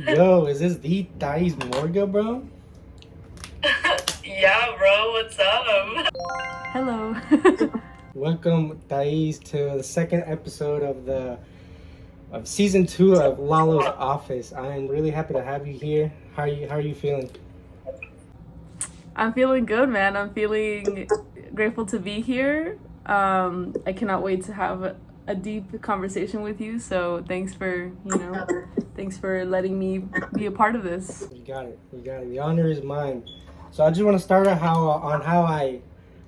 Yo, is this the Tais Morga, bro? Yeah, bro, what's up? Hello. Welcome, Tais, to the second episode of season 2 of Lalos Office. I am really happy to have you here. How are you feeling? I'm feeling good, man. I'm feeling grateful to be here. I cannot wait to have a deep conversation with you. So thanks for letting me be a part of this. You got it. You got it. The honor is mine. So I just want to start out how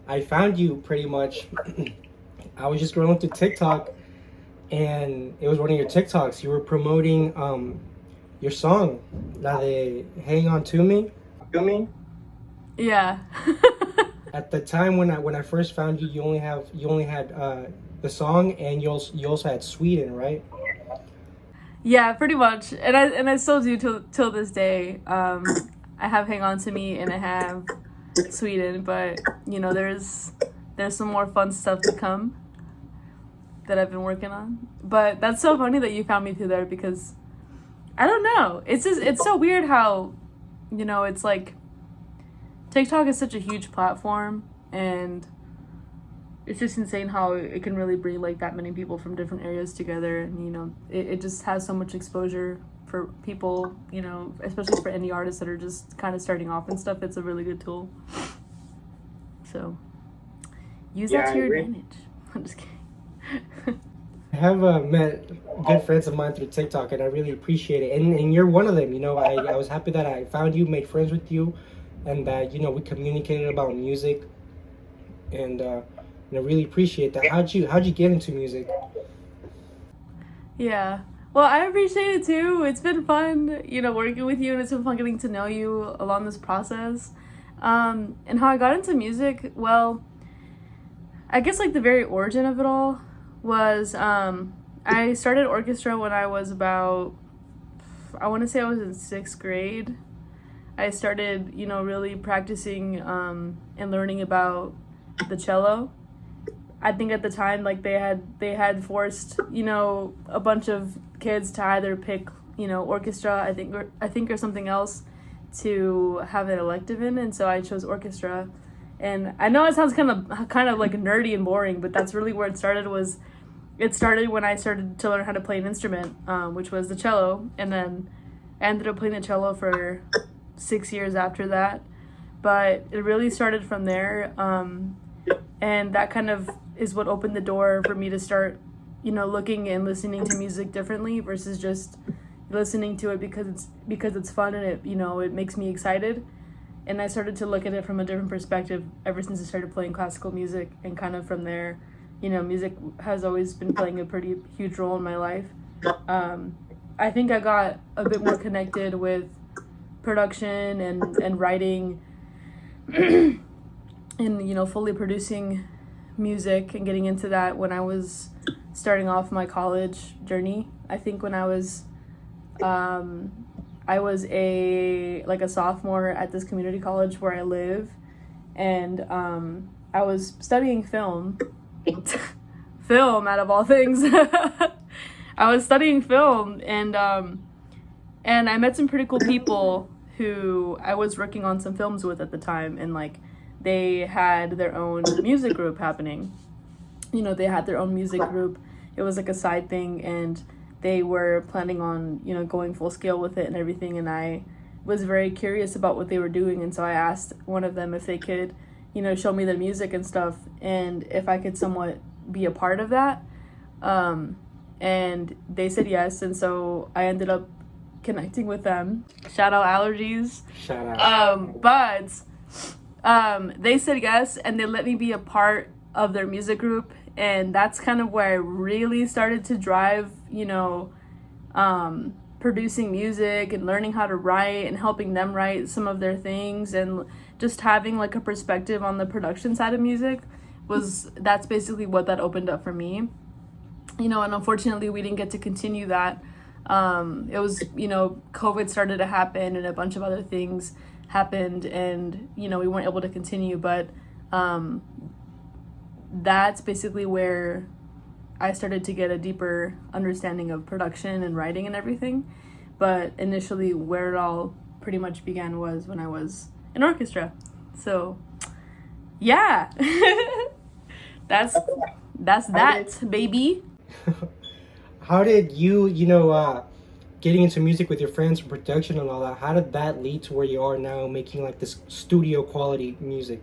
I found you pretty much. I was just scrolling through TikTok, and it was one of your TikToks. You were promoting your song, La de Hang On To Me. Yeah. At the time when I first found you, you only had the song, and you also had Sweden, right? Yeah, pretty much. And I still do till this day. I have Hang On To Me and I have Sweden, but there's some more fun stuff to come that I've been working on. But that's so funny that you found me through there because I don't know. It's so weird how it's like TikTok is such a huge platform, and it's just insane how it can really bring like that many people from different areas together, and it just has so much exposure for people, especially for indie artists that are just kind of starting off and stuff. It's a really good tool. So use that to your advantage. I'm just kidding. I have met good friends of mine through TikTok, and I really appreciate it. And you're one of them. I was happy that I found you, made friends with you, and that we communicated about music, and I really appreciate that. How'd you get into music? Yeah. Well, I appreciate it too. It's been fun, working with you, and it's been fun getting to know you along this process. And how I got into music, well, I guess like the very origin of it all was I started orchestra when I was about, I want to say I was in 6th grade. I started, really practicing and learning about the cello. I think at the time, like they had forced, a bunch of kids to either pick, orchestra, I think or something else to have an elective in, and so I chose orchestra. And I know it sounds kind of like nerdy and boring, but that's really where it started. It started when I started to learn how to play an instrument, which was the cello, and then I ended up playing the cello for 6 years after that. But it really started from there, and that kind of is what opened the door for me to start, looking and listening to music differently versus just listening to it because it's fun and it makes me excited. And I started to look at it from a different perspective ever since I started playing classical music, and kind of from there, music has always been playing a pretty huge role in my life. I think I got a bit more connected with production and writing and fully producing music and getting into that when I was starting off my college journey. I think when I was a sophomore at this community college where I live, and I was studying film. Film, out of all things. I was studying film, and I met some pretty cool people who I was working on some films with at the time, and like they had their own music group happening. They had their own music group. It was like a side thing, and they were planning on, going full scale with it and everything, and I was very curious about what they were doing, and so I asked one of them if they could, show me the music and stuff, and if I could somewhat be a part of that. And they said yes, and so I ended up connecting with them. Shout out Allergies. Shout out. But they said yes, and they let me be a part of their music group, and that's kind of where I really started to drive, producing music and learning how to write and helping them write some of their things, and just having like a perspective on the production side of music that's basically what that opened up for me. And unfortunately we didn't get to continue that. It was, COVID started to happen and a bunch of other things happened, and we weren't able to continue, but that's basically where I started to get a deeper understanding of production and writing and everything. But initially, where it all pretty much began was when I was in orchestra. So, yeah, that's that, baby. How did you, getting into music with your friends and production and all that, how did that lead to where you are now making like this studio quality music?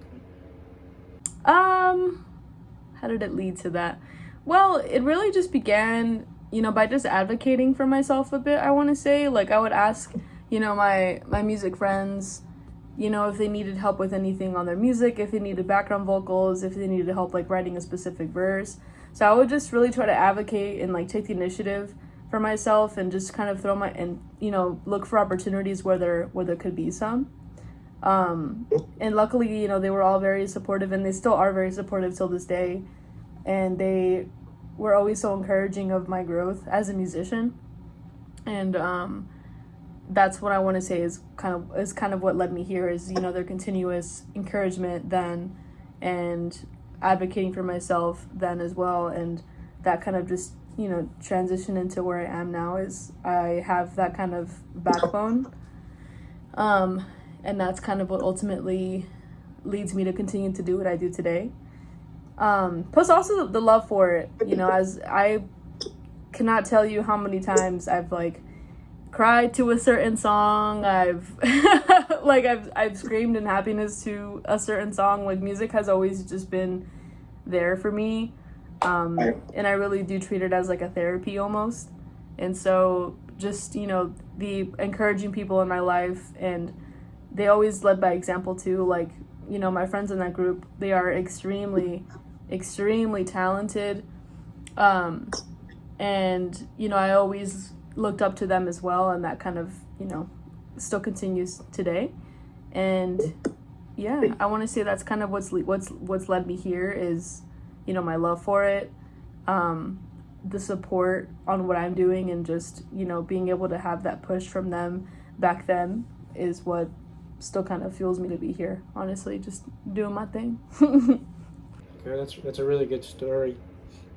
How did it lead to that? Well, it really just began, by just advocating for myself a bit, I want to say. Like, I would ask, my music friends, if they needed help with anything on their music, if they needed background vocals, if they needed help, like, writing a specific verse. So I would just really try to advocate and, like, take the initiative for myself and just kind of look for opportunities where there could be some. And luckily, they were all very supportive, and they still are very supportive till this day. And they were always so encouraging of my growth as a musician. And that's what I want to say is kind of what led me here is, their continuous encouragement then, and advocating for myself then as well. And that kind of just, transition into where I am now is I have that kind of backbone. And that's kind of what ultimately leads me to continue to do what I do today. Plus also the love for it, as I cannot tell you how many times I've like cried to a certain song. I've I've screamed in happiness to a certain song. Like, music has always just been there for me. And I really do treat it as like a therapy almost. And so just, the encouraging people in my life, and they always led by example too. Like, my friends in that group, they are extremely, extremely talented. And, I always looked up to them as well. And that kind of, still continues today. And yeah, I want to say that's kind of what's led me here is, my love for it, the support on what I'm doing, and just, being able to have that push from them back then is what still kind of fuels me to be here, honestly, just doing my thing. Okay, that's a really good story.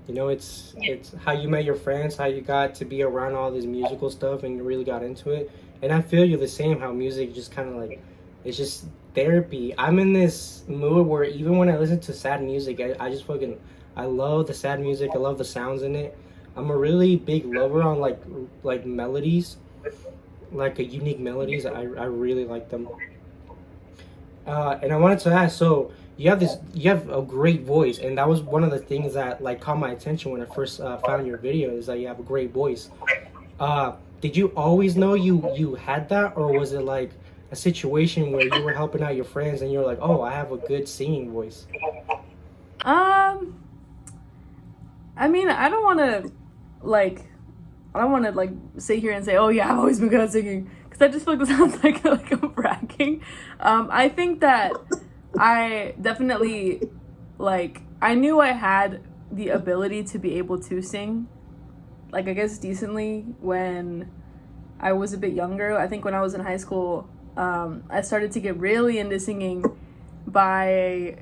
It's how you met your friends, how you got to be around all this musical stuff, and you really got into it. And I feel you the same, how music just kind of like, it's just therapy. I'm in this mood where even when I listen to sad music, I just I love the sad music. I love the sounds in it. I'm a really big lover on like melodies, like unique melodies. I really like them. And I wanted to ask, so you have a great voice, and that was one of the things that like caught my attention when I first found your video, is that you have a great voice. Did you always know you had that, or was it like a situation where you were helping out your friends and you're like, oh, I have a good singing voice? I mean, I don't want to sit here and say, oh yeah, I've always been good at singing, because I just feel like it sounds like I'm bragging. I think that I definitely, I knew I had the ability to be able to sing, I guess decently, when I was a bit younger. I think when I was in high school, I started to get really into singing by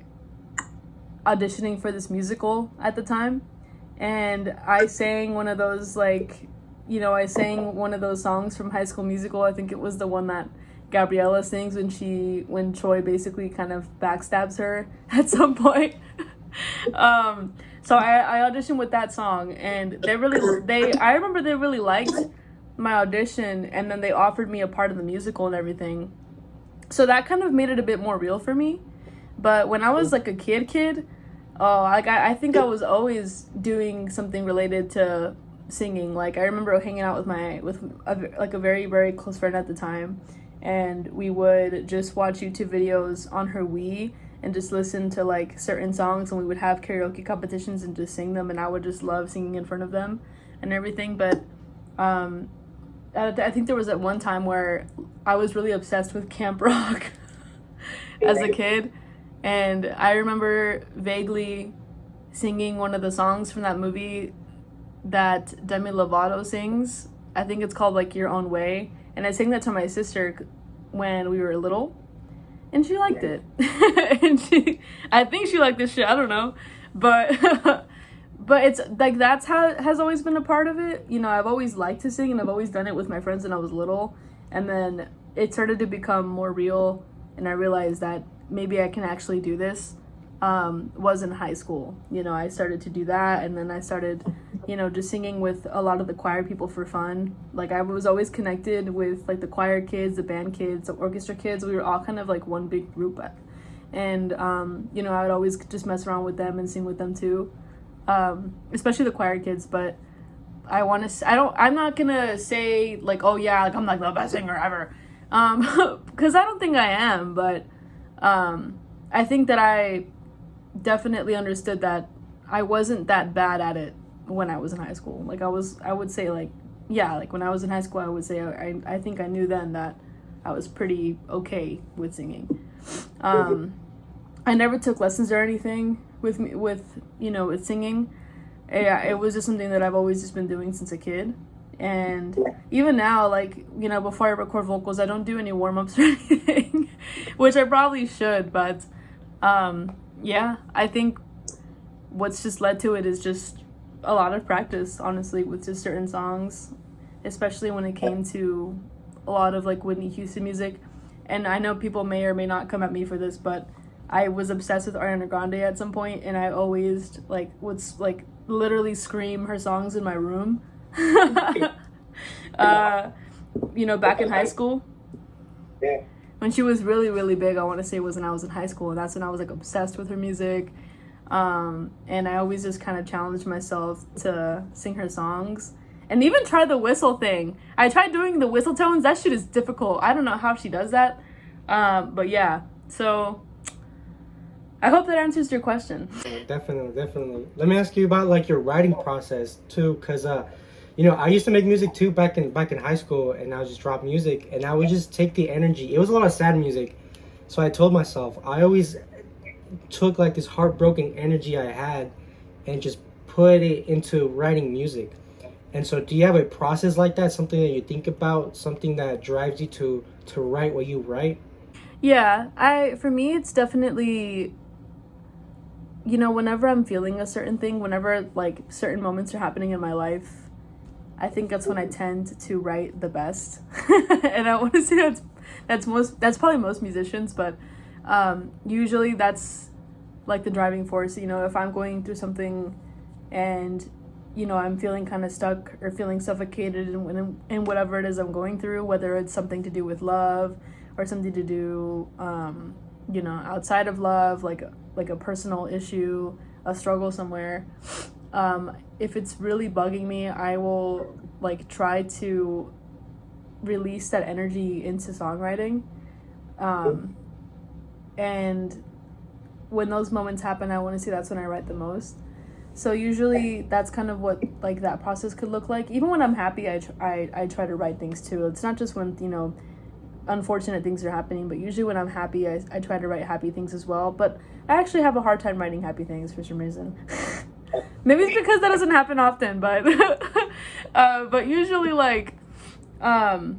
auditioning for this musical at the time. And I sang one of those, I sang one of those songs from High School Musical. I think it was the one that Gabriella sings when Troy basically kind of backstabs her at some point. So I auditioned with that song, and I remember they really liked my audition, and then they offered me a part of the musical and everything. So that kind of made it a bit more real for me. But when I was like a kid, I think I was always doing something related to singing. Like, I remember hanging out with a very, very close friend at the time, and we would just watch YouTube videos on her Wii and just listen to like certain songs, and we would have karaoke competitions and just sing them, and I would just love singing in front of them and everything. But I think there was at one time where I was really obsessed with Camp Rock as a kid. And I remember vaguely singing one of the songs from that movie that Demi Lovato sings. I think it's called like Your Own Way. And I sang that to my sister when we were little. And she liked it. And I think she liked this shit. I don't know. But but it's like that's how it has always been a part of it. You know, I've always liked to sing and I've always done it with my friends when I was little, and then it started to become more real, and I realized that maybe I can actually do this. Was in high school. You know, I started to do that, and then I started, you know, just singing with a lot of the choir people for fun. Like, I was always connected with like the choir kids, the band kids, the orchestra kids. We were all kind of like one big group, and you know, I would always just mess around with them and sing with them too, especially the choir kids. But I'm not gonna say like, oh yeah, like I'm like the best singer ever, because I don't think I am. But I think that I definitely understood that I wasn't that bad at it when I was in high school. Like, I would say like, yeah, like when I was in high school, I would say I think I knew then that I was pretty okay with singing. I never took lessons or anything with you know, with singing. It was just something that I've always just been doing since a kid. And even now, like, you know, before I record vocals, I don't do any warm-ups or anything, which I probably should, but yeah, I think what's just led to it is just a lot of practice, honestly, with just certain songs, especially when it came to a lot of like Whitney Houston music. And I know people may or may not come at me for this, but I was obsessed with Ariana Grande at some point, and I always like would like literally scream her songs in my room. You know, back in high school. Yeah. When she was really, really big, I want to say was when I was in high school, and that's when I was like obsessed with her music. And I always just kind of challenged myself to sing her songs, and even try the whistle thing. I tried doing the whistle tones. That shit is difficult. I don't know how she does that. But yeah, so I hope that answers your question. Definitely. Let me ask you about like your writing process too, because you know, I used to make music too back in high school, and I would just drop music, and I would just take the energy. It was a lot of sad music, so I told myself I always took like this heartbroken energy I had, and just put it into writing music. And so, do you have a process like that? Something that you think about, something that drives you to write what you write? Yeah, for me, it's definitely, you know, whenever I'm feeling a certain thing, whenever like certain moments are happening in my life, I think that's when I tend to write the best. And I want to say that's probably most musicians, but usually that's like the driving force. You know, if I'm going through something and, you know, I'm feeling kind of stuck or feeling suffocated in whatever it is I'm going through, whether it's something to do with love or something to do, you know, outside of love, like a personal issue, a struggle somewhere. If it's really bugging me, I will like try to release that energy into songwriting. And when those moments happen, I want to say that's when I write the most. So usually that's kind of what like that process could look like. Even when I'm happy, I try to write things too. It's not just when, you know, unfortunate things are happening, but usually when I'm happy, I try to write happy things as well. But I actually have a hard time writing happy things for some reason. Maybe it's because that doesn't happen often, but but usually like that's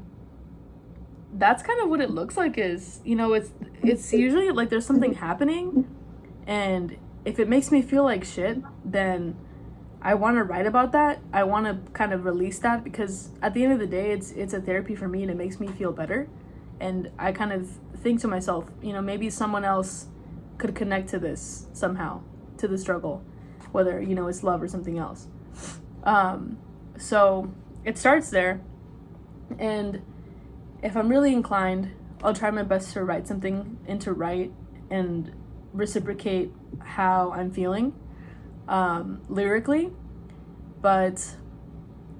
kind of what it looks like. Is, you know, it's usually like there's something happening, and if it makes me feel like shit, then I want to write about that. I want to kind of release that, because at the end of the day, it's a therapy for me, and it makes me feel better. And I kind of think to myself, you know, maybe someone else could connect to this somehow, to the struggle, whether, you know, it's love or something else. So it starts there, and if I'm really inclined, I'll try my best to write something and to write and reciprocate how I'm feeling lyrically. But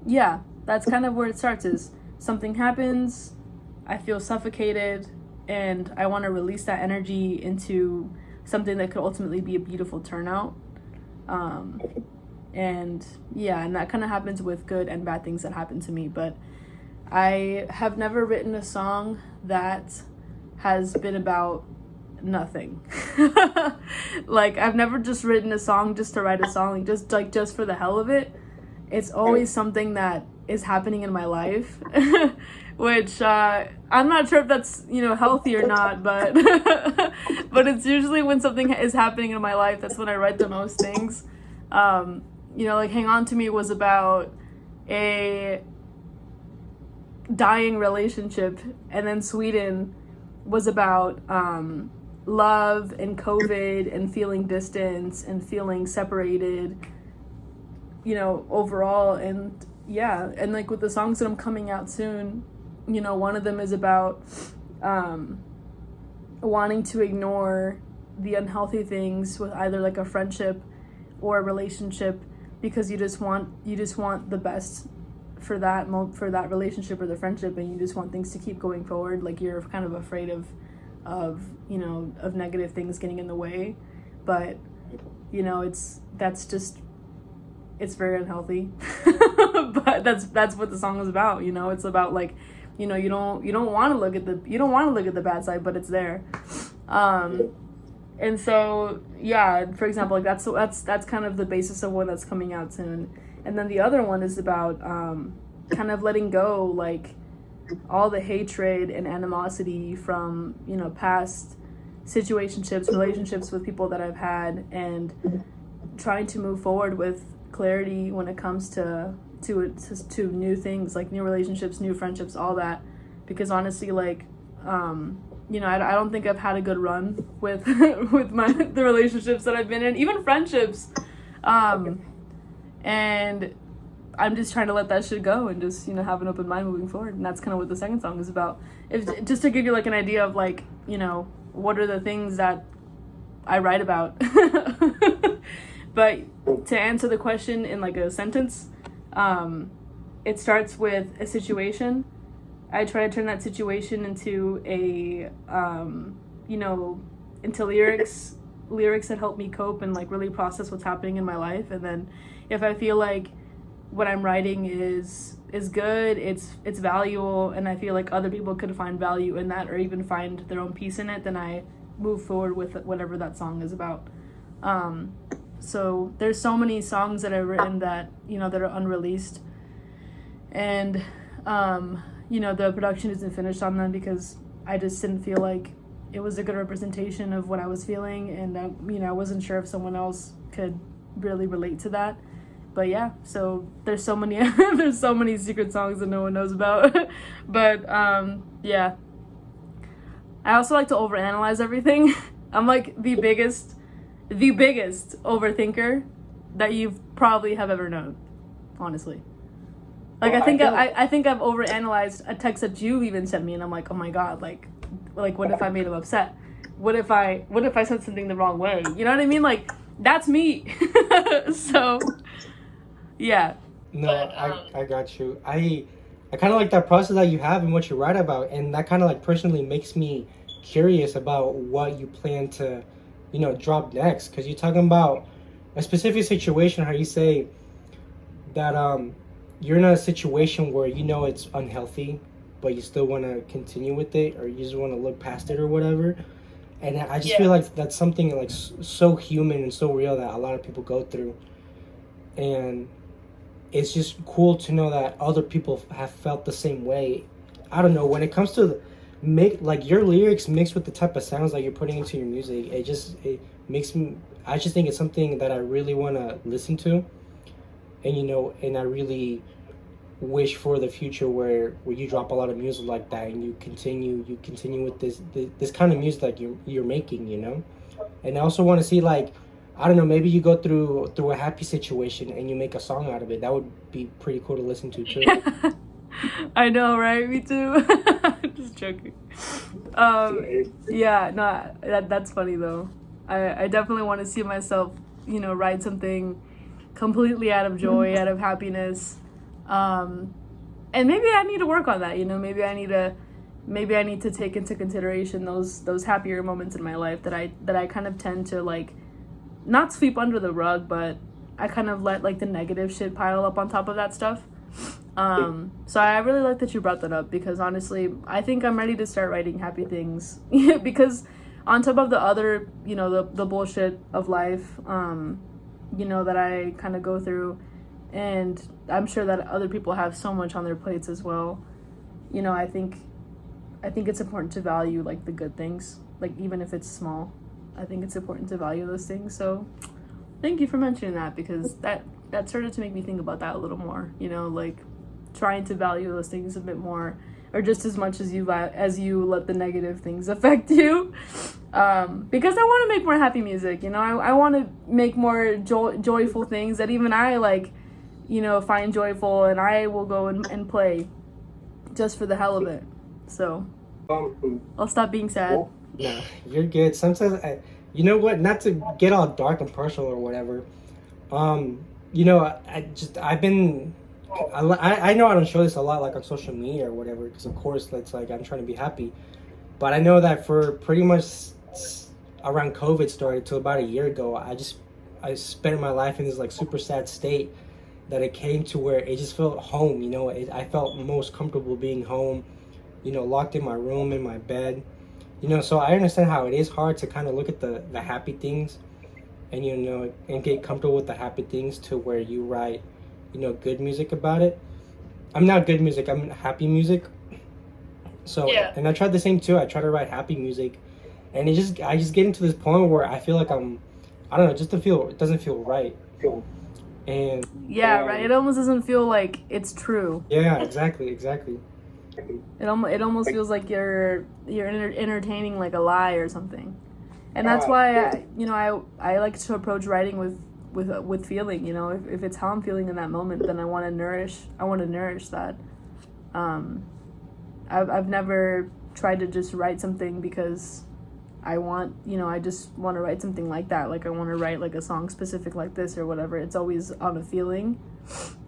yeah, that's kind of where it starts. Is something happens, I feel suffocated, and I want to release that energy into something that could ultimately be a beautiful turnout. And yeah, and that kind of happens with good and bad things that happen to me. But I have never written a song that has been about nothing. Like, I've never just written a song just to write a song, just for the hell of it. It's always something that is happening in my life, which I'm not sure if that's, you know, healthy or not, but but it's usually when something is happening in my life, that's when I write the most things. like Hang On to Me was about a dying relationship, and then Sweden was about love and COVID and feeling distance and feeling separated, overall. And yeah, and like with the songs that I'm coming out soon, one of them is about wanting to ignore the unhealthy things with either like a friendship or a relationship, because you just want the best for that relationship or the friendship, and you just want things to keep going forward. Like you're kind of afraid of negative things getting in the way, but it's very unhealthy. But that's what the song is about. It's about like, you don't want to look at the bad side, but it's there. And so yeah, for example, like that's kind of the basis of one that's coming out soon. And then the other one is about kind of letting go, like all the hatred and animosity from past situationships, relationships with people that I've had, and trying to move forward with clarity when it comes to new things, like new relationships, new friendships, all that. Because honestly, like I don't think I've had a good run with the relationships that I've been in, even friendships, and I'm just trying to let that shit go and just have an open mind moving forward. And that's kind of what the second song is about. Just to give you like an idea of like what are the things that I write about. But to answer the question in like a sentence, it starts with a situation. I try to turn that situation into into lyrics that help me cope and like really process what's happening in my life. And then if I feel like what I'm writing is good, it's valuable, and I feel like other people could find value in that or even find their own peace in it, then I move forward with whatever that song is about. So there's so many songs that I've written that that are unreleased, and the production isn't finished on them because I just didn't feel like it was a good representation of what I was feeling, and I wasn't sure if someone else could really relate to that. But yeah, so there's so many there's so many secret songs that no one knows about. But yeah, I also like to overanalyze everything. I'm like the biggest overthinker that you probably have ever known, honestly. Like I think I've overanalyzed a text that you even sent me, and I'm like, oh my god, like what if I made him upset? What if I said something the wrong way? You know what I mean? Like that's me. So yeah. No, I got you. I kind of like that process that you have and what you write about, and that kind of like personally makes me curious about what you plan to, drop next. Because you're talking about a specific situation, how you say that you're in a situation where it's unhealthy, but you still want to continue with it, or you just want to look past it or whatever. And I just feel like that's something like so human and so real that a lot of people go through. And it's just cool to know that other people have felt the same way. I don't know, when it comes to like your lyrics mixed with the type of sounds that you're putting into your music, it makes me, I just think it's something that I really want to listen to. And and I really wish for the future where you drop a lot of music like that, and you continue with this kind of music like you're making, And I also want to see, like, I don't know, maybe you go through a happy situation and you make a song out of it. That would be pretty cool to listen to too. I know, right? Me too. Just joking. Yeah, no, that's funny though. I definitely want to see myself, write something completely out of joy, out of happiness. And maybe I need to work on that, maybe I need to take into consideration those happier moments in my life that I kind of tend to like not sweep under the rug, but I kind of let like the negative shit pile up on top of that stuff. So I really like that you brought that up, because honestly, I think I'm ready to start writing happy things. Because on top of the other, the bullshit of life, that I kind of go through, and I'm sure that other people have so much on their plates as well. I think it's important to value like the good things, like even if it's small. I think it's important to value those things. So thank you for mentioning that, because that that started to make me think about that a little more, you know, like trying to value those things a bit more, or just as much as you let the negative things affect you. Because I want to make more happy music, you know. I want to make more joyful things that even I like, you know, find joyful, and I will go and play just for the hell of it. So I'll stop being sad. No, you're good. Sometimes, you know what? Not to get all dark and personal or whatever. You know, I know I don't show this a lot, like on social media or whatever, because of course that's like I'm trying to be happy. But I know that for pretty much around COVID started till about a year ago, I spent my life in this like super sad state that it came to where it just felt home. You know, I felt most comfortable being home. You know, locked in my room, in my bed. You know, so I understand how it is hard to kind of look at the happy things, and you know, and get comfortable with the happy things to where you write, you know, good music about it. I'm not good music. I'm happy music. So Yeah. and I tried the same too. I try to write happy music, and I just get into this point where I feel like I don't know, it doesn't feel right. And Yeah, right. It almost doesn't feel like it's true. yeah, exactly. It almost feels like you're entertaining like a lie or something, and that's why I like to approach writing with feeling. You know, if it's how I'm feeling in that moment, then I want to nourish that. I've never tried to just write something because I just want to write something like that. Like I want to write like a song specific like this or whatever. It's always on a feeling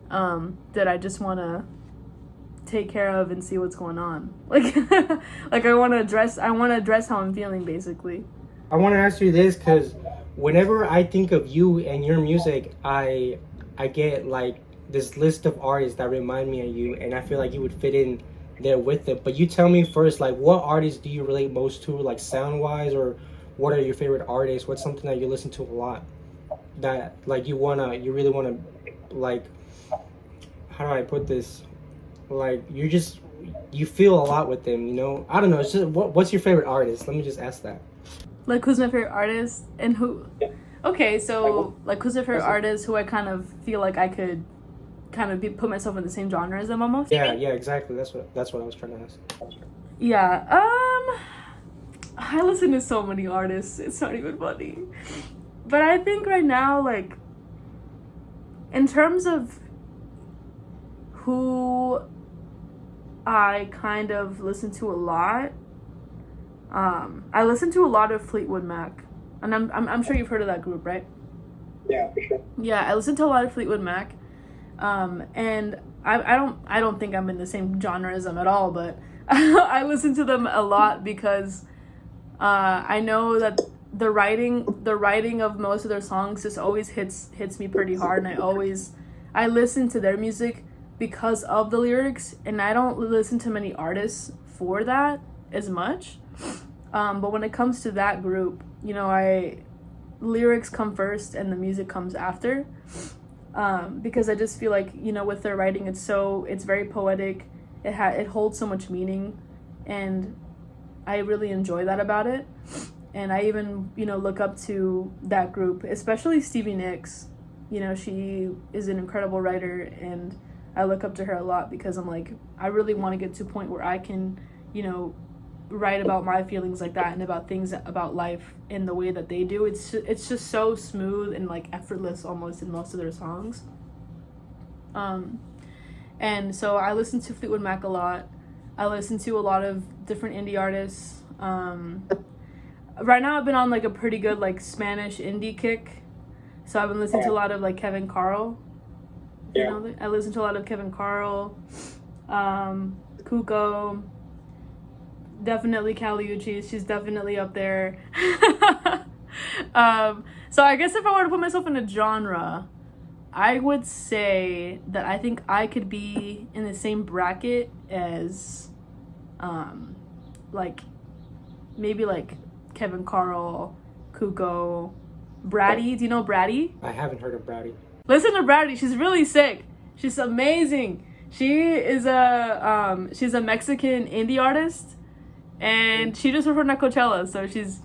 that I just want to take care of and see what's going on. Like I want to address how I'm feeling, basically. I want to ask you this because whenever I think of you and your music, I get like this list of artists that remind me of you, and I feel like you would fit in there with it. But you tell me first, like, what artists do you relate most to, like sound wise, or what are your favorite artists? What's something that you listen to a lot that like you really wanna, like, how do I put this? Like you feel a lot with them, you know? I don't know. It's just what's your favorite artist? Let me just ask that. Like, who's my favorite artist and who? Okay, so like, who's my favorite artist who I kind of feel like I could kind of put myself in the same genre as them almost? Yeah, exactly. That's what I was trying to ask. Yeah. I listen to so many artists. It's not even funny. But I think right now, like, in terms of who I kind of listen to a lot, I listen to a lot of Fleetwood Mac, and I'm sure you've heard of that group, right? Yeah, for sure. Yeah, I listen to a lot of Fleetwood Mac, and I don't think I'm in the same genre as them at all, but I listen to them a lot because I know that the writing of most of their songs just always hits me pretty hard, and I listen to their music because of the lyrics, and I don't listen to many artists for that as much. But when it comes to that group, you know, lyrics come first and the music comes after. Because I just feel like, you know, with their writing, it's very poetic. It holds so much meaning, and I really enjoy that about it. And I even, you know, look up to that group, especially Stevie Nicks. You know, she is an incredible writer, and I look up to her a lot because I'm like, I really want to get to a point where I can, you know, write about my feelings like that and about things about life in the way that they do. It's just so smooth and like effortless almost in most of their songs. And so I listen to Fleetwood Mac a lot. I listen to a lot of different indie artists. Right now I've been on like a pretty good like Spanish indie kick. So I've been listening to a lot of like Kevin Carl. Yeah. You know, I listen to a lot of Kevin Carl, Kuko, definitely Caliucci. She's definitely up there. So I guess if I were to put myself in a genre, I would say that I think I could be in the same bracket as, like, maybe like Kevin Carl, Kuko, Bratty. Do you know Bratty? I haven't heard of Browdy. Listen to Bratty. She's really sick. She's amazing. She's a Mexican indie artist, and she just performed at Coachella, so she's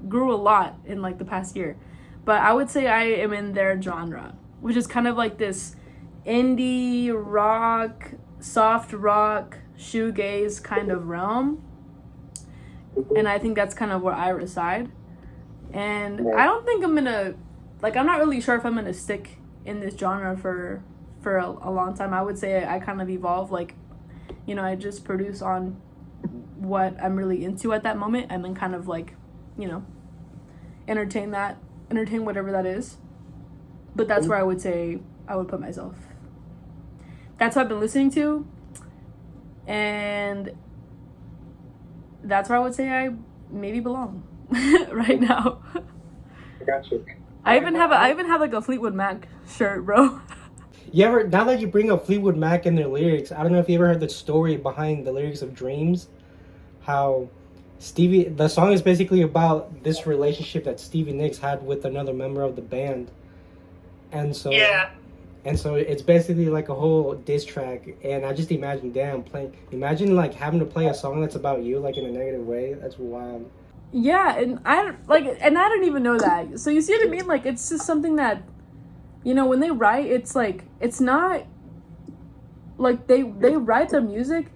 grew a lot in like the past year. But I would say I am in their genre. which is kind of like this indie rock, soft rock, shoegaze kind of realm. And I think that's kind of where I reside. And I don't think I'm gonna, like, I'm not really sure if I'm gonna stick in this genre for a long time. I would say I kind of evolve, like, you know, I just produce on what I'm really into at that moment, and then kind of like, you know, entertain whatever that is. But that's where I would say I would put myself. That's what I've been listening to, and that's where I would say I maybe belong right now. I got you. I even have like a Fleetwood Mac shirt, bro. You ever, now that you bring up Fleetwood Mac and their lyrics, I don't know if you ever heard the story behind the lyrics of Dreams. How the song is basically about this relationship that Stevie Nicks had with another member of the band. And so, Yeah. And so it's basically like a whole diss track. And I just imagine, imagine like having to play a song that's about you, like in a negative way. That's wild. Yeah, and I didn't even know that. So you see what I mean? Like, it's just something that, you know, when they write, it's like, it's not like they write the music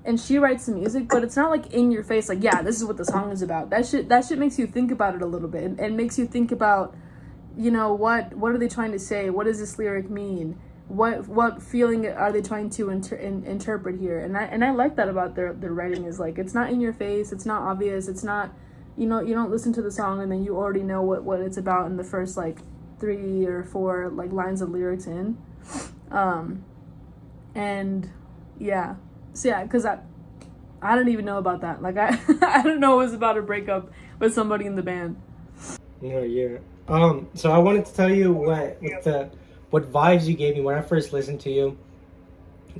and she writes the music, but it's not like in your face, like, yeah, this is what the song is about. That shit makes you think about it a little bit, and makes you think about, you know, what are they trying to say? What does this lyric mean? What feeling are they trying to interpret here? And I like that about their writing, is like, it's not in your face, it's not obvious, it's not, you know, you don't listen to the song and then you already know what it's about in the first like 3 or 4 like lines of lyrics in. And yeah, so yeah, because I didn't even know about that. Like, I didn't know it was about a breakup with somebody in the band. Yeah. So I wanted to tell you what vibes you gave me when I first listened to you.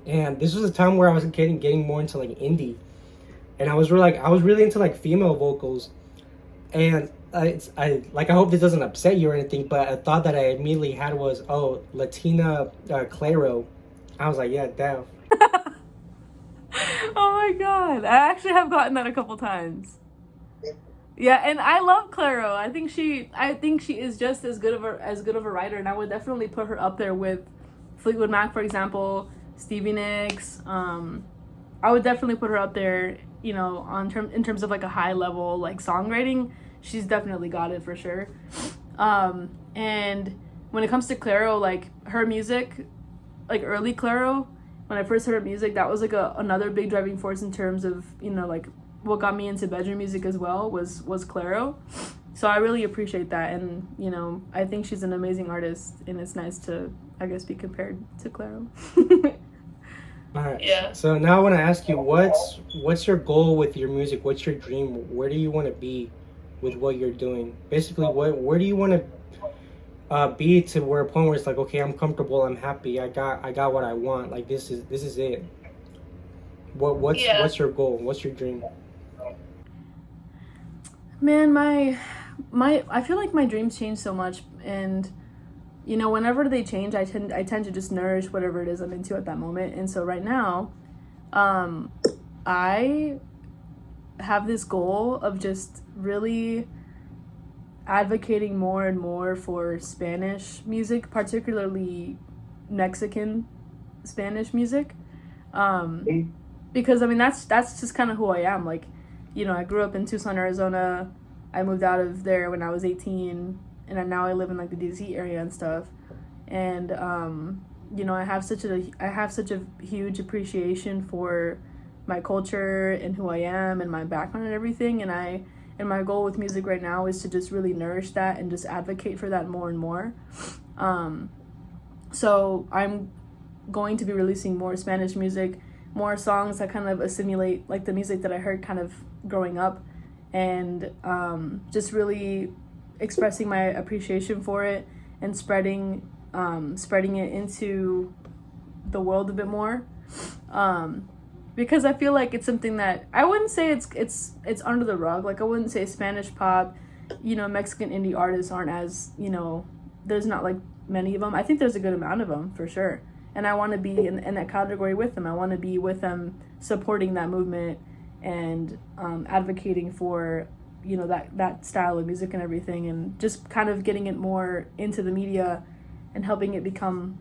And this was a time where I was getting more into like indie, and I was really into like female vocals. And I hope this doesn't upset you or anything, but a thought that I immediately had was, oh, Latina Clairo. I was like, yeah, damn. Oh my god, I actually have gotten that a couple times. Yeah, and I love Clairo. I think she is just as good of a writer, and I would definitely put her up there with Fleetwood Mac, for example, Stevie Nicks. I would definitely put her up there, you know, in terms of like a high level like songwriting. She's definitely got it for sure. And when it comes to Clairo, like her music, like early Clairo, when I first heard her music, that was like another big driving force in terms of, you know, like what got me into bedroom music as well was Clairo. So I really appreciate that, and you know, I think she's an amazing artist, and it's nice to, I guess, be compared to Clairo. All right. Yeah. So now I want to ask you, what's your goal with your music? What's your dream? Where do you want to be with what you're doing? Basically, where do you want to be to where a point where it's like, okay, I'm comfortable, I'm happy, I got what I want. Like this is it. What's your goal? What's your dream? Man, my I feel like my dreams change so much, and you know, whenever they change, I tend to just nourish whatever it is I'm into at that moment. And so right now, I have this goal of just really advocating more and more for Spanish music, particularly Mexican Spanish music, because I mean that's just kind of who I am. Like, you know, I grew up in Tucson, Arizona. I moved out of there when I was 18, and now I live in like the DC area and stuff. And you know, I have such a huge appreciation for my culture and who I am and my background and everything. And my goal with music right now is to just really nourish that and just advocate for that more and more. So I'm going to be releasing more Spanish music, more songs that kind of assimilate like the music that I heard kind of growing up, and just really expressing my appreciation for it and spreading it into the world a bit more. Because I feel like it's something that I wouldn't say it's under the rug. Like, I wouldn't say Spanish pop, you know, Mexican indie artists aren't as, you know, there's not like many of them. I think there's a good amount of them for sure. And I want to be in that category with them. I want to be with them, supporting that movement and advocating for, you know, that style of music and everything, and just kind of getting it more into the media and helping it become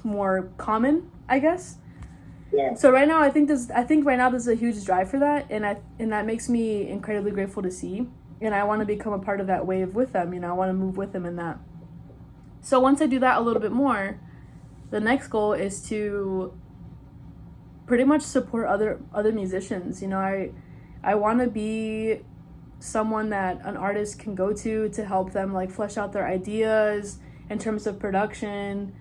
more common, I guess. Yeah. So right now, I think right now there's a huge drive for that, and that makes me incredibly grateful to see. And I want to become a part of that wave with them. I want to move with them in that. So once I do that a little bit more, the next goal is to pretty much support other musicians. I want to be someone that an artist can go to help them like flesh out their ideas in terms of production,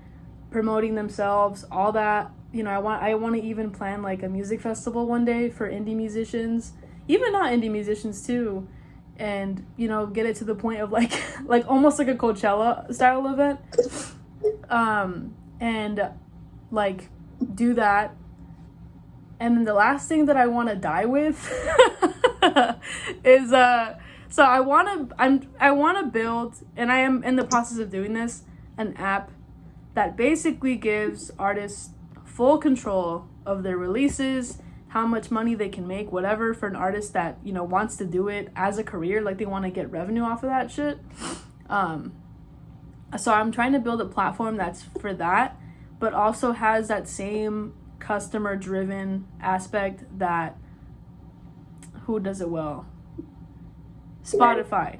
promoting themselves, all that. I want to even plan like a music festival one day for indie musicians, even not indie musicians too, and get it to the point of like almost like a Coachella style event, and like do that. And then the last thing that I want to die with is so I want to build, and I am in the process of doing this, an app that basically gives artists full control of their releases, how much money they can make, whatever, for an artist that wants to do it as a career, like they want to get revenue off of that shit. So I'm trying to build a platform that's for that, but also has that same customer driven aspect that who does it well? Spotify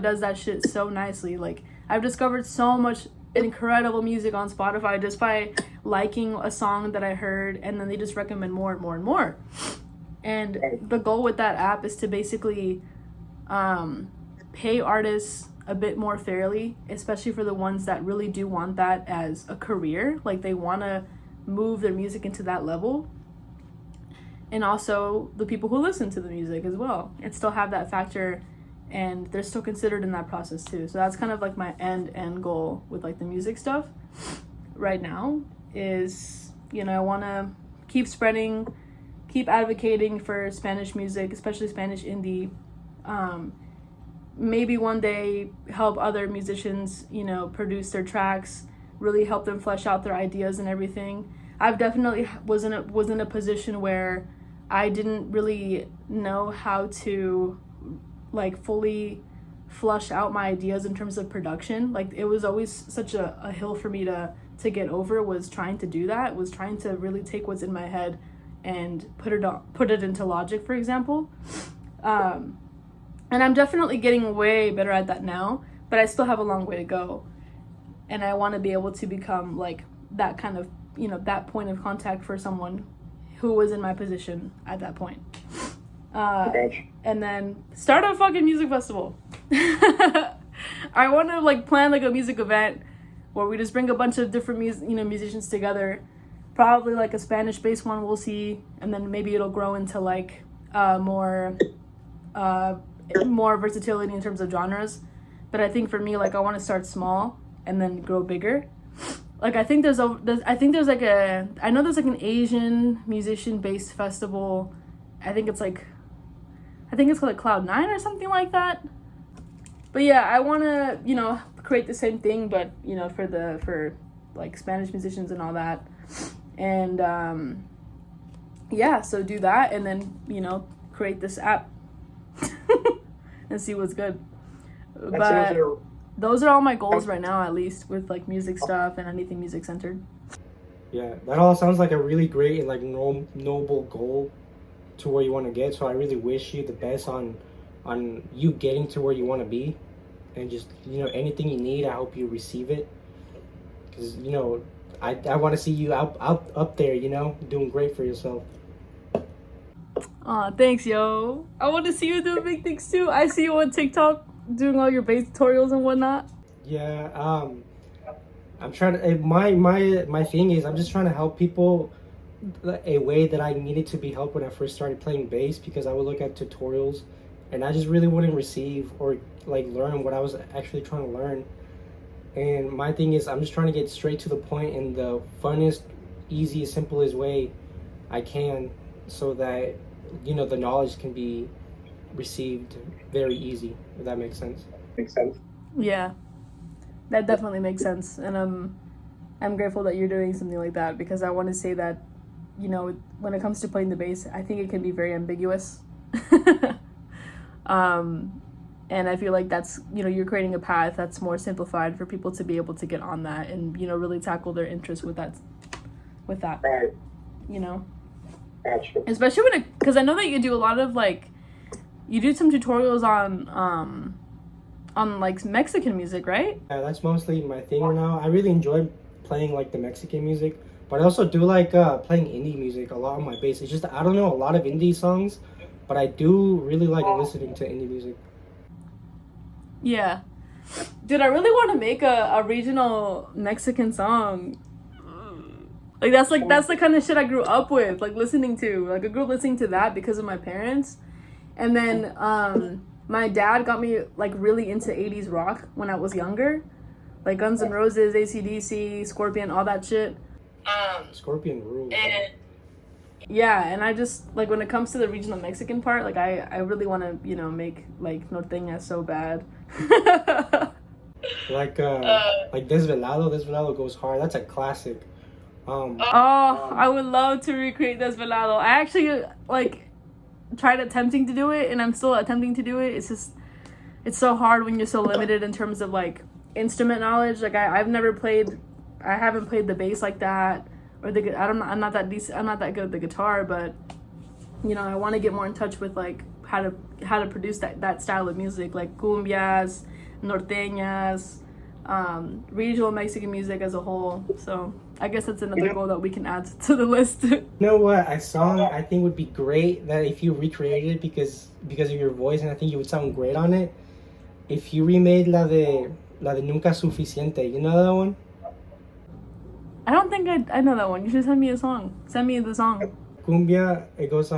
does that shit so nicely. Like, I've discovered so much incredible music on Spotify just by liking a song that I heard, and then they just recommend more and more and more. And the goal with that app is to basically pay artists a bit more fairly, especially for the ones that really do want that as a career, like they want to move their music into that level, and also the people who listen to the music as well, and still have that factor, and they're still considered in that process too. So that's kind of like my end goal with like the music stuff right now is, I want to keep advocating for Spanish music, especially Spanish indie. Maybe one day help other musicians, produce their tracks, really help them flesh out their ideas and everything. I've definitely was in a position where I didn't really know how to like fully flush out my ideas in terms of production. Like, it was always such a hill for me to get over, was trying to do that, was trying to really take what's in my head and put it into Logic, for example. And I'm definitely getting way better at that now, but I still have a long way to go. And I want to be able to become like that kind of, that point of contact for someone who was in my position at that point. And then start a fucking music festival. I want to like plan like a music event where we just bring a bunch of different musicians together, probably like a Spanish-based one, we'll see, and then maybe it'll grow into like more versatility in terms of genres. But I think for me, like, I want to start small and then grow bigger. Like, I know there's like an Asian musician-based festival. I think it's called like Cloud9 or something like that. But yeah, I want to, create the same thing, but, for like Spanish musicians and all that. And, so do that, and then, create this app and see what's good. But those are all my goals right now, at least, with like music stuff and anything music centered. Yeah, that all sounds like a really great and like noble goal to where you want to get. So I really wish you the best on you getting to where you want to be, and just anything you need, I hope you receive it, because I want to see you up there, doing great for yourself. Aw, thanks, yo. I want to see you doing big things too. I see you on TikTok doing all your bass tutorials and whatnot. Yeah, I'm trying to. My thing is, I'm just trying to help people a way that I needed to be helped when I first started playing bass, because I would look at tutorials and I just really wouldn't receive or like learn what I was actually trying to learn. And my thing is, I'm just trying to get straight to the point in the funnest, easiest, simplest way I can, so that the knowledge can be received very easy, if that makes sense. Yeah, that definitely makes sense. And I'm grateful that you're doing something like that, because I want to say that when it comes to playing the bass, I think it can be very ambiguous. And I feel like that's, you're creating a path that's more simplified for people to be able to get on that and, really tackle their interest with that. Right. Gotcha. Especially because I know that you do a lot of you do some tutorials on like Mexican music, right? Yeah, that's mostly my thing right now. I really enjoy playing like the Mexican music, but I also do like playing indie music a lot on my bass. It's just I don't know a lot of indie songs, but I do really like listening to indie music. Yeah. Dude, I really want to make a regional Mexican song. Like that's the kind of shit I grew up with, like listening to. Like I grew up listening to that because of my parents. And then my dad got me like really into 80s rock when I was younger. Like Guns N' Roses, AC/DC, Scorpion, all that shit. Scorpion rules. Yeah, and I just like when it comes to the regional Mexican part, like I really want to, make like norteña so bad. like Desvelado goes hard. That's a classic. I would love to recreate Desvelado. I actually tried attempting to do it, and I'm still attempting to do it. It's so hard when you're so limited in terms of like instrument knowledge. Like I haven't played the bass like that, or I'm not that decent. I'm not that good at the guitar, but I want to get more in touch with like how to produce that style of music, like cumbias, norteñas, regional Mexican music as a whole. So I guess that's another goal that we can add to the list. You know what? A song I think would be great that if you recreated it because of your voice, and I think you would sound great on it. If you remade la de Nunca Suficiente, you know that one? I don't think I know that one. You should send me a song. Send me the song. Cumbia, it goes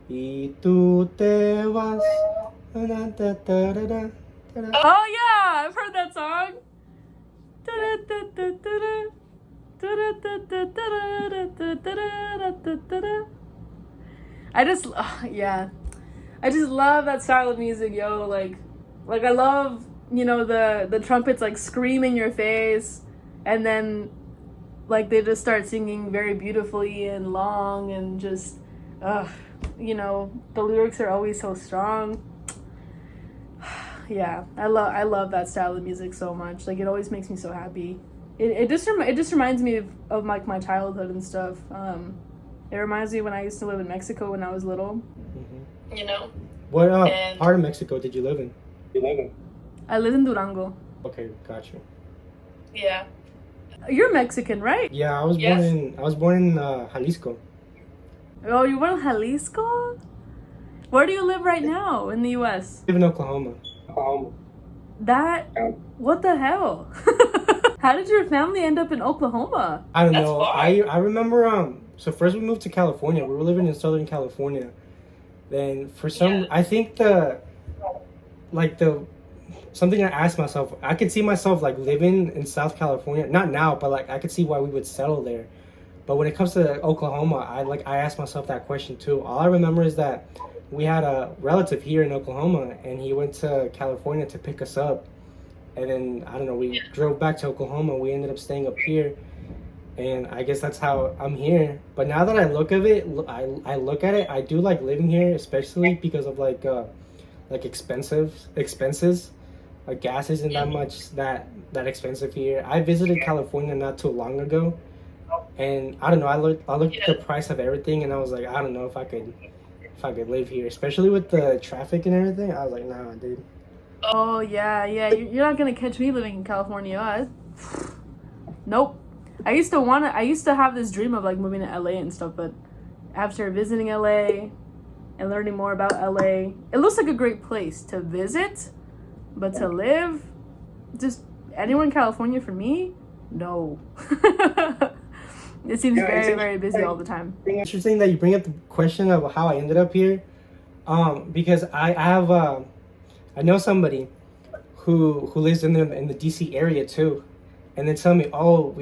Y tú te vas. Oh yeah, I've heard that song. I just love that style of music, yo. Like I love, the trumpets like scream in your face, and then like they just start singing very beautifully and long, and just the lyrics are always so strong. Yeah, I love that style of music so much. Like it always makes me so happy. It just reminds me of like my childhood and stuff. It reminds me when I used to live in Mexico when I was little. Mm-hmm. What part of Mexico did you live in? I live in Durango. Okay, gotcha. Yeah. You're Mexican, right? Yeah, I was born in Jalisco. Oh, you were in Jalisco? Where do you live right now in the U.S.? I live in Oklahoma. What the hell? How did your family end up in Oklahoma? I don't know. I remember so first we moved to California. We were living in Southern California. Then for I think something I asked myself, I could see myself like living in South California. Not now, but like I could see why we would settle there. But when it comes to Oklahoma, I asked myself that question too. All I remember is that we had a relative here in Oklahoma, and he went to California to pick us up. And then, I don't know, we drove back to Oklahoma. We ended up staying up here. And I guess that's how I'm here. But now that I look at it, I do like living here, especially because of like expenses. Like gas isn't that much that expensive here. I visited California not too long ago. And I don't know, I looked at the price of everything, and I was like, I don't know if I could live here, especially with the traffic and everything. I was like, nah, dude. Oh yeah, you're not gonna catch me living in California. Nope. I used to have this dream of like moving to LA and stuff, but after visiting LA and learning more about LA, it looks like a great place to visit, but to live, just anywhere in California for me, no. It seems very, very busy all the time. Interesting that you bring up the question of how I ended up here, because I know somebody who lives in the DC area too, and they tell me, all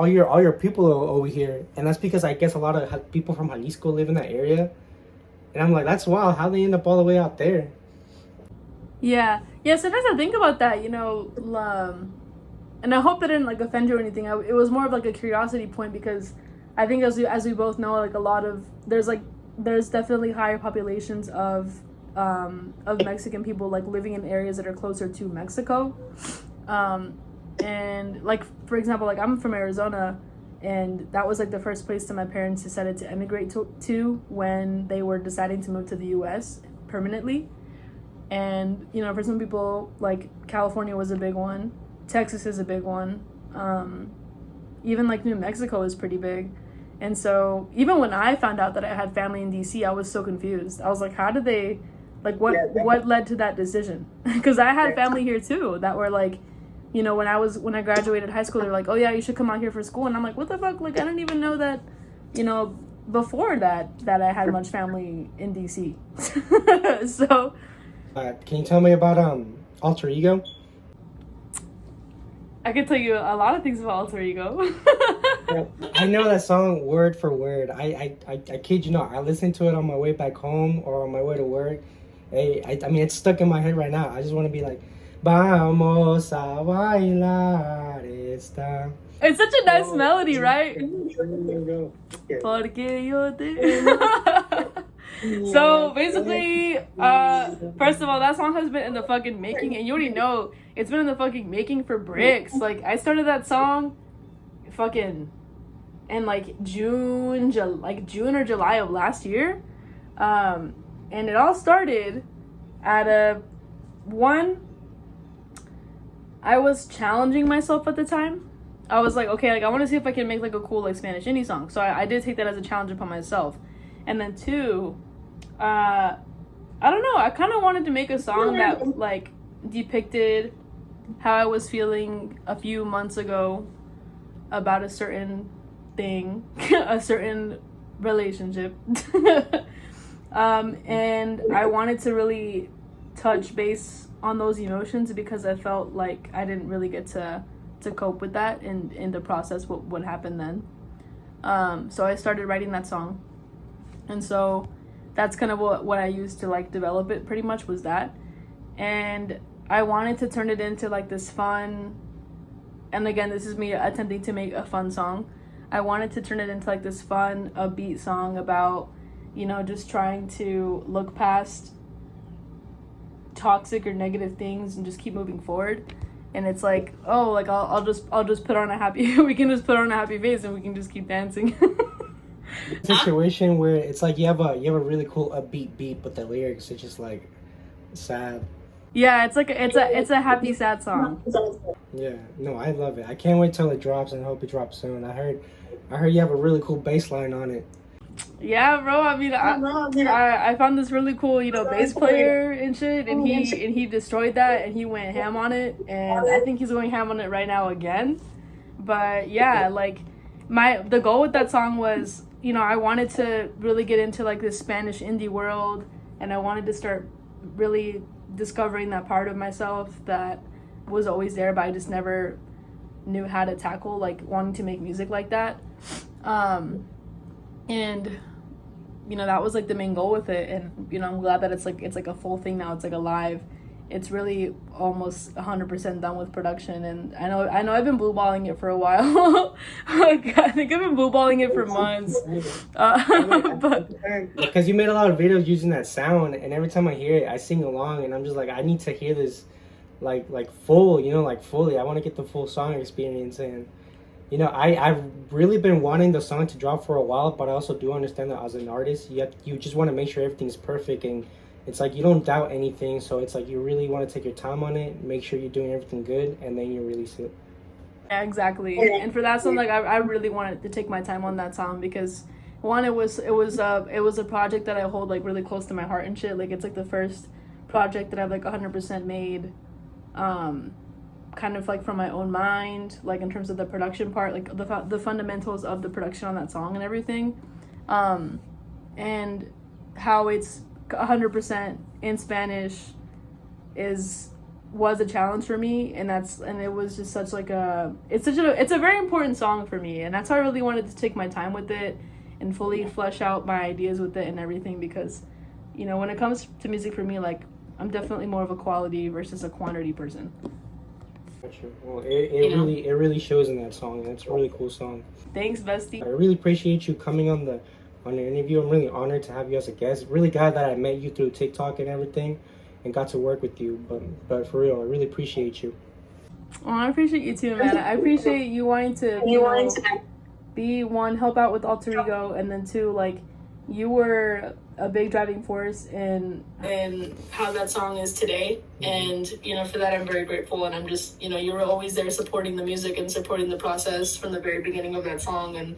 your people are over here, and that's because I guess a lot of people from Jalisco live in that area, and I'm like, that's wild. How they end up all the way out there? Yeah. Sometimes I think about that, and I hope that didn't like offend you or anything. It was more of like a curiosity point, because I think as we both know, like there's definitely higher populations of of Mexican people like living in areas that are closer to Mexico. And like, for example, like I'm from Arizona, and that was like the first place that my parents decided to emigrate to when they were deciding to move to the US permanently. And, you know, for some people, like California was a big one, Texas is a big one, even like New Mexico is pretty big. And so even when I found out that I had family in DC, I was so confused. I was like, how did they, like, what led to that decision? Because I had family here too that were like, you know, when I graduated high school, they're like, oh yeah, you should come out here for school. And I'm like, what the fuck? Like, I didn't even know that, you know, before that I had much family in DC. So. Can you tell me about Alter Ego? I could tell you a lot of things about Alter Ego. I know that song word for word. I kid you not. I listen to it on my way back home or on my way to work. I mean, it's stuck in my head right now. I just want to be like, vamos a bailar esta. It's such a nice melody, right? Porque yo te... So basically, first of all, that song has been in the fucking making, and you already know it's been in the fucking making for bricks. Like, I started that song fucking in like June or July of last year. And it all started at I was challenging myself at the time. I was like, okay, like I want to see if I can make like a cool like Spanish indie song. So I did take that as a challenge upon myself. And then 2, I don't know, I kind of wanted to make a song that like depicted how I was feeling a few months ago about a certain thing, a certain relationship. And I wanted to really touch base on those emotions because I felt like I didn't really get to cope with that in the process what happened then. So I started writing that song. And so that's kind of what I used to like develop it pretty much was that. And I wanted to turn it into like this fun, and again, this is me attempting to make a fun song. I wanted to turn it into like this fun, upbeat song about, you know, just trying to look past toxic or negative things and just keep moving forward. And it's like, oh, like I'll just put on a happy we can just put on a happy face and we can just keep dancing. Situation where it's like you have a really cool upbeat beat, but the lyrics are just like sad. Yeah, it's like it's a happy sad song. Yeah, no, I love it. I can't wait till it drops, and I hope it drops soon. I heard you have a really cool bass line on it. Yeah, bro. I mean, I found this really cool, you know, bass player and shit, and he destroyed that, and he went ham on it, and I think he's going ham on it right now again. But yeah, like the goal with that song was, you know, I wanted to really get into like this Spanish indie world, and I wanted to start really discovering that part of myself that was always there, but I just never knew how to tackle like wanting to make music like that. And you know, that was like the main goal with it. And you know, I'm glad that it's like a full thing now. It's like alive. It's really almost 100% done with production, and I know I've been blueballing it for a while. Like, I think I've been blueballing it for months. But because you made a lot of videos using that sound, and every time I hear it, I sing along, and I'm just like, I need to hear this, like full, you know, like fully. I want to get the full song experience, and you know, I've really been wanting the song to drop for a while, but I also do understand that as an artist, you just want to make sure everything's perfect, and it's like you don't doubt anything, so it's like you really want to take your time on it, make sure you're doing everything good, and then you release it. Yeah, exactly. And for that song, like I really wanted to take my time on that song because one, it was a project that I hold like really close to my heart and shit. Like it's like the first project that I've like 100% made, kind of like from my own mind, like in terms of the production part, like the fundamentals of the production on that song and everything, and how it's 100% in Spanish was a challenge for me, and it was just such like it's a very important song for me, and that's why I really wanted to take my time with it and fully flesh out my ideas with it and everything, because you know, when it comes to music for me, like I'm definitely more of a quality versus a quantity person. Well, it really shows in that song. It's a really cool song. Thanks, bestie. I really appreciate you coming on the on your interview. I'm really honored to have you as a guest. Really glad that I met you through TikTok and everything and got to work with you. But for real, I really appreciate you. Oh, I appreciate you too, man. I appreciate you wanting to, help out with Alter Ego, and then two, like, you were a big driving force in how that song is today. And, for that I'm very grateful. And I'm just, you were always there supporting the music and supporting the process from the very beginning of that song. And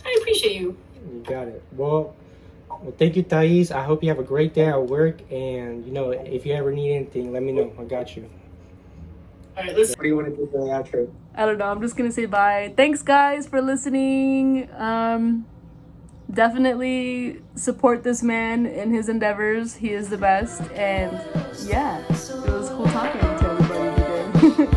I appreciate you. You got it. Well, thank you, Tais. I hope you have a great day at work. And, if you ever need anything, let me know. I got you. All right, listen. What do you want to do for the outro? I don't know. I'm just going to say bye. Thanks, guys, for listening. Definitely support this man in his endeavors. He is the best. And, yeah, it was cool talking to everybody today.